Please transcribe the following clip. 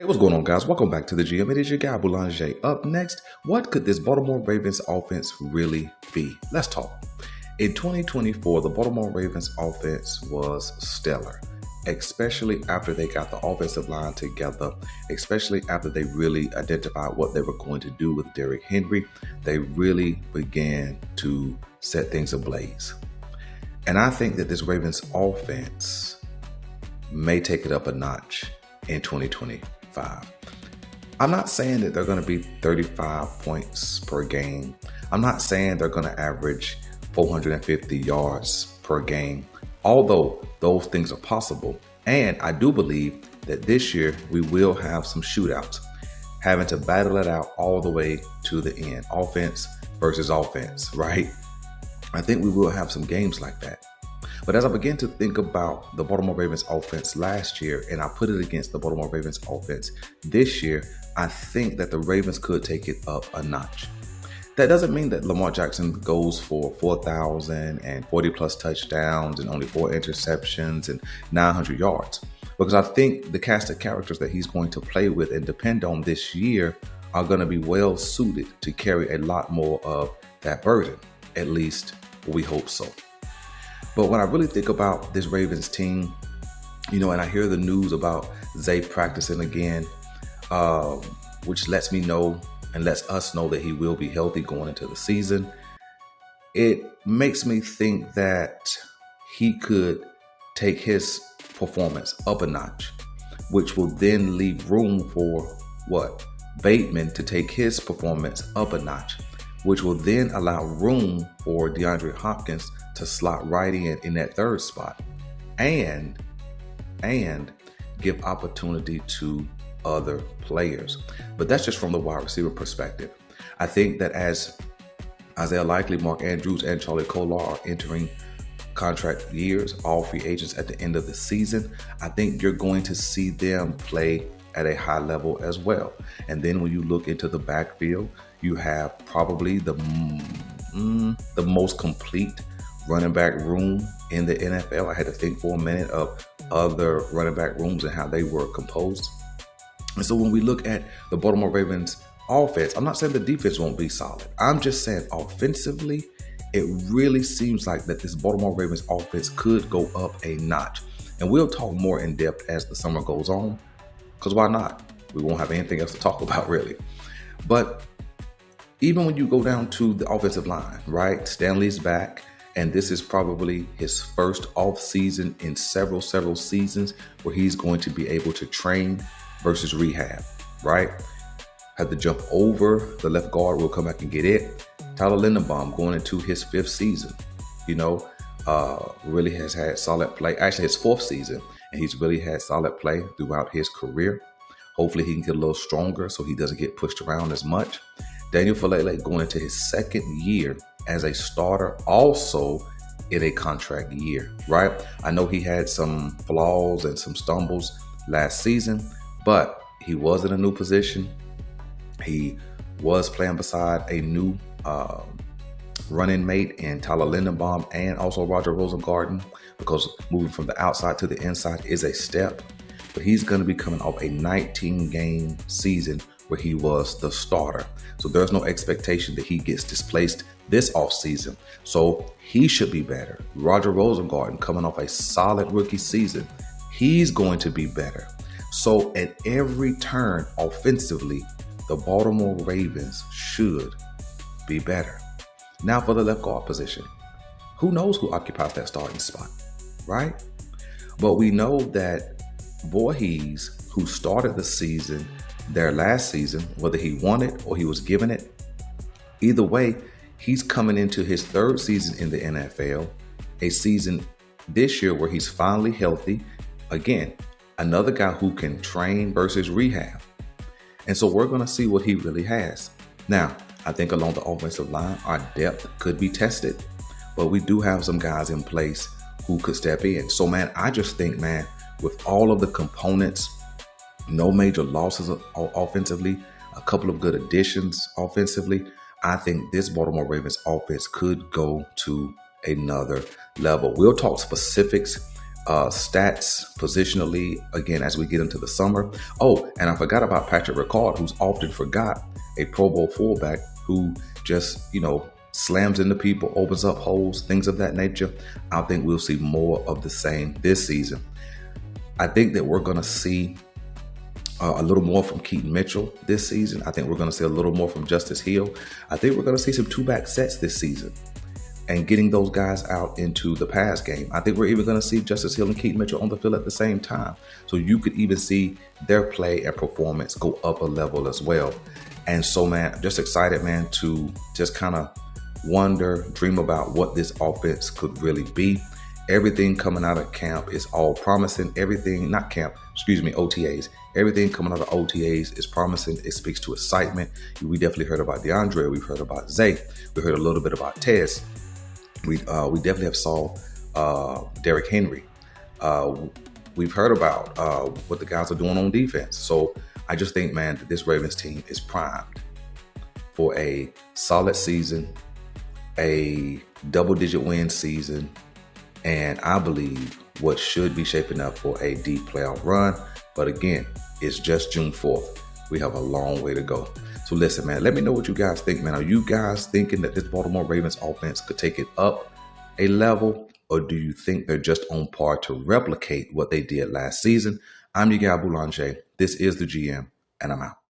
Hey, what's going on, guys? Welcome back to the GM. It is your guy, Boulanger. Up next, what could this Baltimore Ravens offense really be? Let's talk. In 2024, the Baltimore Ravens offense was stellar, especially after they got the offensive line together, especially after they really identified what they were going to do with Derrick Henry. They really began to set things ablaze. And I think that this Ravens offense may take it up a notch in 2025. I'm not saying that they're going to be 35 points per game. I'm not saying they're going to average 450 yards per game, although those things are possible. And I do believe that this year we will have some shootouts, having to battle it out all the way to the end. Offense versus offense, right? I think we will have some games like that. But as I begin to think about the Baltimore Ravens offense last year, and I put it against the Baltimore Ravens offense this year, I think that the Ravens could take it up a notch. That doesn't mean that Lamar Jackson goes for 4,040 plus touchdowns and only 4 interceptions and 900 yards. Because I think the cast of characters that he's going to play with and depend on this year are going to be well suited to carry a lot more of that burden. At least we hope so. But when I really think about this Ravens team, and I hear the news about Zay practicing again, which lets me know and lets us know that he will be healthy going into the season, it makes me think that he could take his performance up a notch, which will then leave room for Bateman to take his performance up a notch, which will then allow room for DeAndre Hopkins to slot right in that third spot and give opportunity to other players. But that's just from the wide receiver perspective. I think that as Isaiah Likely, Mark Andrews, and Charlie Kolar are entering contract years, all free agents at the end of the season, I think you're going to see them play at a high level as well. And then when you look into the backfield, you have probably the most complete running back room in the NFL. I had to think for a minute of other running back rooms and how they were composed. And so when we look at the Baltimore Ravens offense, I'm not saying the defense won't be solid. I'm just saying offensively, it really seems like that this Baltimore Ravens offense could go up a notch. And we'll talk more in depth as the summer goes on, because why not? We won't have anything else to talk about really. But even when you go down to the offensive line, right? Stanley's back, and this is probably his first off season in several seasons where he's going to be able to train versus rehab, right? Had to jump over the left guard, will come back and get it. Tyler Linderbaum going into his 5th season, really has had solid play. Actually, his 4th season, and he's really had solid play throughout his career. Hopefully he can get a little stronger so he doesn't get pushed around as much. Daniel Faalele going into his 2nd year as a starter, also in a contract year, right? I know he had some flaws and some stumbles last season, but he was in a new position. He was playing beside a new running mate in Tyler Linderbaum and also Roger Rosengarten, because moving from the outside to the inside is a step. But he's going to be coming off a 19-game season where he was the starter. So there's no expectation that he gets displaced this offseason. So he should be better. Roger Rosengarten coming off a solid rookie season. He's going to be better. So at every turn offensively, the Baltimore Ravens should be better. Now for the left guard position. Who knows who occupies that starting spot, right? But we know that Voorhees, who started the season, their last season, whether he won it or he was given it, either way, he's coming into his 3rd season in the NFL, a season this year where he's finally healthy. Again, another guy who can train versus rehab. And so we're going to see what he really has. Now, I think along the offensive line, our depth could be tested, but we do have some guys in place who could step in. So, man, I just think, man, with all of the components, no major losses offensively, a couple of good additions offensively, I think this Baltimore Ravens offense could go to another level. We'll talk specifics stats positionally again as we get into the summer. Oh, and I forgot about Patrick Ricard, who's often forgot, a Pro Bowl fullback who just, slams into people, opens up holes, things of that nature. I think we'll see more of the same this season. I think that we're going to see a little more from Keaton Mitchell this season. I think we're going to see a little more from Justice Hill. I think we're going to see some two-back sets this season and getting those guys out into the pass game. I think we're even going to see Justice Hill and Keaton Mitchell on the field at the same time. So you could even see their play and performance go up a level as well. And so, man, I'm just excited, man, to just kind of wonder, dream about what this offense could really be. Everything coming out of camp is all promising. Everything, not camp, OTAs. Everything coming out of OTAs is promising. It speaks to excitement. We definitely heard about DeAndre. We've heard about Zay. We heard a little bit about Tez. We definitely have saw Derrick Henry. We've heard about what the guys are doing on defense. So I just think, man, that this Ravens team is primed for a solid season, a double-digit win season, and I believe what should be shaping up for a deep playoff run. But again, it's just June 4th. We have a long way to go. So listen, man, let me know what you guys think, man. Are you guys thinking that this Baltimore Ravens offense could take it up a level, or do you think they're just on par to replicate what they did last season? I'm your guy, Boulanger. This is the GM, and I'm out.